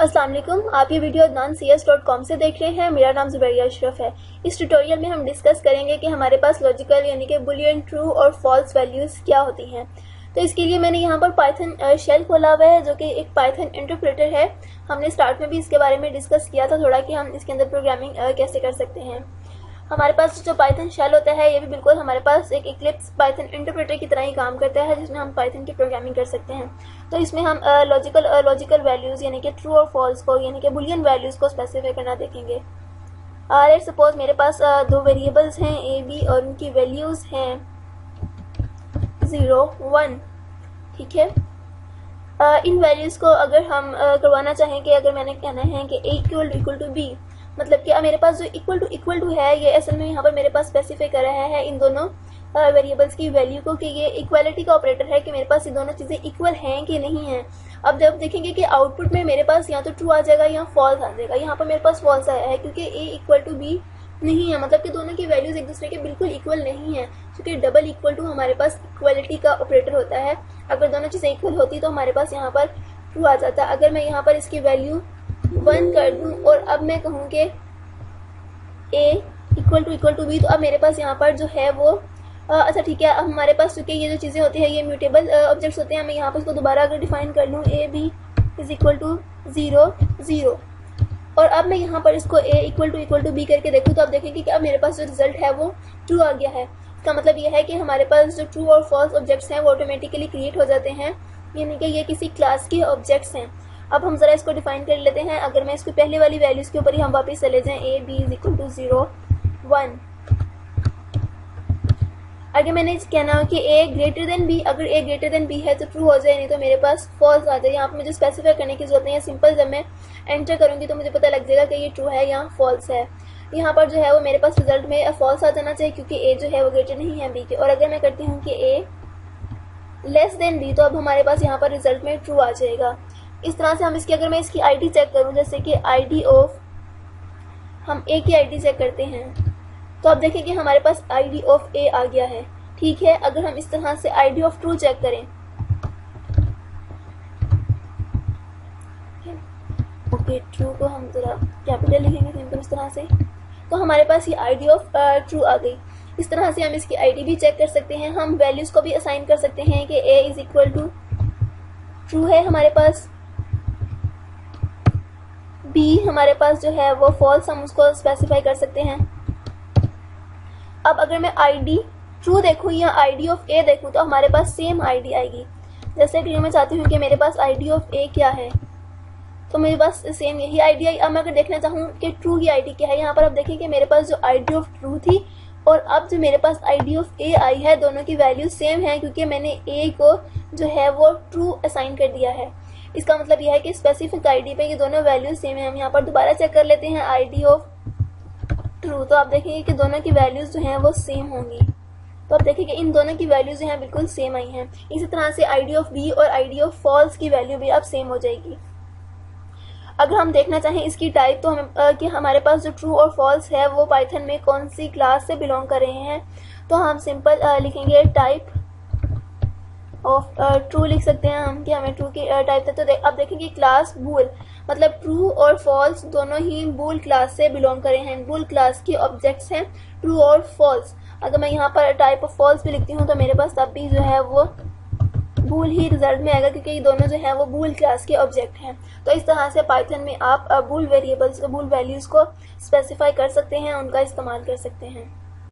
अस्सलाम वालेकुम। आप ये वीडियो adnan.cs.com से देख रहे हैं। मेरा नाम ज़ुबैरिया अशरफ है। इस ट्यूटोरियल में हम डिस्कस करेंगे कि हमारे पास लॉजिकल यानी कि बुलियन ट्रू और फॉल्स वैल्यूज़ क्या होती हैं। तो इसके लिए मैंने यहाँ पर पाइथन शेल खोला हुआ है जो कि एक पाइथन इंटरप्रेटर है। हमने स्टार्ट में भी इसके बारे में डिस्कस किया था थोड़ा कि हम इसके अंदर प्रोग्रामिंग कैसे कर सकते हैं। हमारे पास जो पाइथन शेल होता है ये भी बिल्कुल हमारे पास एक इक्लिप्स पाइथन इंटरप्रेटर की तरह ही काम करता है जिसमें हम पाइथन की प्रोग्रामिंग कर सकते हैं। तो इसमें हम लॉजिकल वैल्यूज़ यानी कि ट्रू और फॉल्स को यानी कि बुलियन वैल्यूज़ को स्पेसिफाई करना देखेंगे। लेट्स सपोज मेरे पास दो वेरिएबल्स हैं ए बी और उनकी वैल्यूज़ हैं 0 1। ठीक है। इन वैल्यूज़ को अगर हम करवाना चाहें कि अगर मैंने कहना है कि ए इक्वल टू बी, मतलब कि मेरे पास जो इक्वल टू है ये असल में यहाँ पर मेरे पास स्पेसिफाई कर रहा है इन दोनों वेरिएबल्स की वैल्यू को कि ये इक्वालिटी का ऑपरेटर है कि मेरे पास ये दोनों चीज़ें इक्वल हैं कि नहीं हैं। अब जब देखेंगे कि आउटपुट में मेरे पास या तो ट्रू आ जाएगा या फॉल्स आ जाएगा। यहाँ पर मेरे पास फॉल्स आया है क्योंकि ए इक्वल टू बी नहीं है, मतलब कि दोनों की वैल्यूज़ एक दूसरे के बिल्कुल इक्वल नहीं है क्योंकि डबल इक्वल टू हमारे पास इक्वालिटी का ऑपरेटर होता है। अगर दोनों चीज़ें इक्वल होती तो हमारे पास यहाँ पर ट्रू आ जाता। अगर मैं यहाँ पर इसकी वैल्यू 1 कर दूँ और अब मैं कहूँ कि ए इक्वल टू बी, तो अब मेरे पास यहाँ पर जो है वो अच्छा ठीक है। अब हमारे पास चूँकि ये जो चीज़ें होती हैं ये म्यूटेबल ऑब्जेक्ट्स होते हैं, मैं यहाँ पर इसको दोबारा अगर डिफाइन कर लूँ A B is equal to 0 0 और अब मैं यहाँ पर इसको ए इक्वल टू बी करके देखूँ तो अब देखेंगे कि अब मेरे पास जो रिजल्ट है वो ट्रू आ गया है। इसका मतलब ये है कि हमारे पास जो ट्रू और फॉल्स ऑब्जेक्ट्स हैं वो ऑटोमेटिकली क्रिएट हो जाते हैं, यानी कि ये किसी क्लास के ऑब्जेक्ट्स हैं। अब हम ज़रा इसको डिफाइन कर लेते हैं। अगर मैं इसको पहले वाली वैल्यूज़ के ऊपर ही हम वापस चले जाएँ A B is equal to 0 1। अगर मैंने कहना हो कि ए ग्रेटर देन बी, अगर ए ग्रेटर देन बी है तो ट्रू हो जाए, नहीं तो मेरे पास फॉल्स आ जाए। यहाँ पर मुझे स्पेसिफाई करने की जरूरत नहीं है, सिंपल जब मैं एंटर करूँगी तो मुझे पता लग जाएगा कि ये ट्रू है या फॉल्स है। यहाँ पर जो है वो मेरे पास रिजल्ट में फॉल्स आ जाना चाहिए क्योंकि ए जो है वो ग्रेटर नहीं है बी के। और अगर मैं करती हूँ कि ए लेस देन बी तो अब हमारे पास यहाँ पर रिजल्ट में ट्रू आ जाएगा। इस तरह से हम इसकी अगर मैं इसकी आईडी चेक करूँ, जैसे कि आईडी ऑफ हम ए की आईडी चेक करते हैं तो अब देखें कि हमारे पास आईडी ऑफ ए आ गया है। ठीक है। अगर हम इस तरह से आईडी ऑफ ट्रू चेक करें, ओके ट्रू को हम जरा कैपिटल लिखेंगे सिंपल इस तरह से, तो हमारे पास ये आईडी ऑफ ट्रू आ गई। इस तरह से हम इसकी आईडी भी चेक कर सकते हैं। हम वैल्यूज़ को भी असाइन कर सकते हैं कि ए इज इक्वल टू ट्रू है हमारे पास, बी हमारे पास जो है वो फॉल्स, हम उसको स्पेसिफाई कर सकते हैं। अब अगर मैं आईडी ट्रू देखूँ या आईडी ऑफ ए देखूँ तो हमारे पास सेम आईडी आएगी। जैसे कि मैं चाहती हूँ कि मेरे पास आईडी ऑफ ए क्या है तो मेरे पास सेम यही आईडी आई। अब मैं अगर देखना चाहूँ कि ट्रू की आईडी क्या है, यहाँ पर अब देखें कि मेरे पास जो आईडी ऑफ ट्रू थी और अब जो मेरे पास आईडी ऑफ ए आई है दोनों की वैल्यू सेम है क्योंकि मैंने ए को जो है वो ट्रू असाइन कर दिया है। इसका मतलब यह है कि स्पेसिफिक आईडी पे ये दोनों वैल्यू सेम है। हम यहाँ पर दोबारा चेक कर लेते हैं आईडी ऑफ ट्रू, तो आप देखेंगे कि दोनों की वैल्यूज़ जो हैं वो सेम होंगी। तो आप देखेंगे इन दोनों की वैल्यूज़ जो हैं बिल्कुल सेम आई हैं। इसी तरह से आईडी ऑफ बी और आईडी ऑफ फॉल्स की वैल्यू भी अब सेम हो जाएगी। अगर हम देखना चाहें इसकी टाइप तो हम कि हमारे पास जो ट्रू और फॉल्स है वो पाइथन में कौन सी क्लास से बिलोंग कर रहे हैं, तो हम सिंपल लिखेंगे टाइप ऑफ ट्रू लिख सकते हैं हम कि हमें ट्रू की टाइप है। तो अब देखेंगे क्लास बूल, मतलब ट्रू और फॉल्स दोनों ही बूल क्लास से बिलोंग कर रहे हैं। बूल क्लास के ऑब्जेक्ट्स हैं ट्रू और फॉल्स। अगर मैं यहाँ पर टाइप ऑफ फॉल्स भी लिखती हूँ तो मेरे पास तब भी जो है वो बूल ही रिजल्ट में आएगा क्योंकि ये दोनों जो है वो बूल क्लास के ऑब्जेक्ट हैं। तो इस तरह से पाइथन में आप बूल वेरिएबल्स बूल वैल्यूज़ को स्पेसिफाई कर सकते हैं, उनका इस्तेमाल कर सकते हैं।